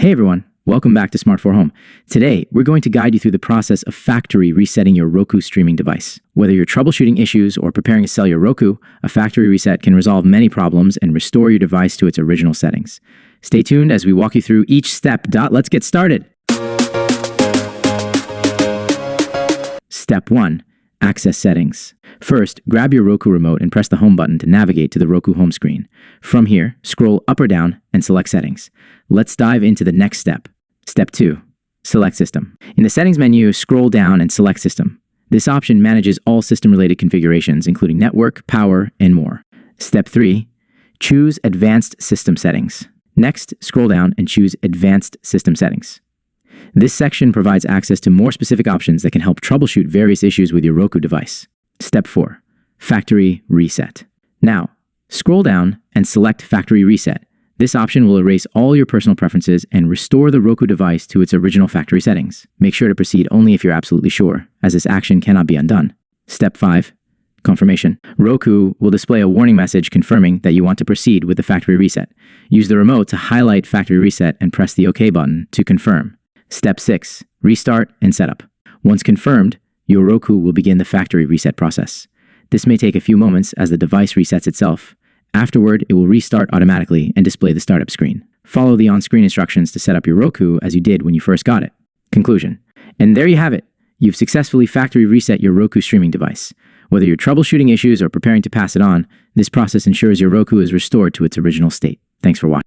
Hey everyone, welcome back to Smart 4 Home. Today, we're going to guide you through the process of factory resetting your Roku streaming device. Whether you're troubleshooting issues or preparing to sell your Roku, a factory reset can resolve many problems and restore your device to its original settings. Stay tuned as we walk you through each step. Let's get started. Step 1. Access settings. First, grab your Roku remote and press the home button to navigate to the Roku home screen. From here, scroll up or down and select settings. Let's dive into the next step. Step 2. Select system. In the settings menu, scroll down and select system. This option manages all system-related configurations, including network, power, and more. Step 3. Choose advanced system settings. Next, scroll down and choose advanced system settings. This section provides access to more specific options that can help troubleshoot various issues with your Roku device. Step 4. Factory reset. Now, scroll down and select Factory Reset. This option will erase all your personal preferences and restore the Roku device to its original factory settings. Make sure to proceed only if you're absolutely sure, as this action cannot be undone. Step 5. Confirmation. Roku will display a warning message confirming that you want to proceed with the factory reset. Use the remote to highlight Factory Reset and press the OK button to confirm. Step 6. Restart and setup. Once confirmed, your Roku will begin the factory reset process. This may take a few moments as the device resets itself. Afterward, it will restart automatically and display the startup screen. Follow the on-screen instructions to set up your Roku as you did when you first got it. Conclusion. And there you have it. You've successfully factory reset your Roku streaming device. Whether you're troubleshooting issues or preparing to pass it on, this process ensures your Roku is restored to its original state. Thanks for watching.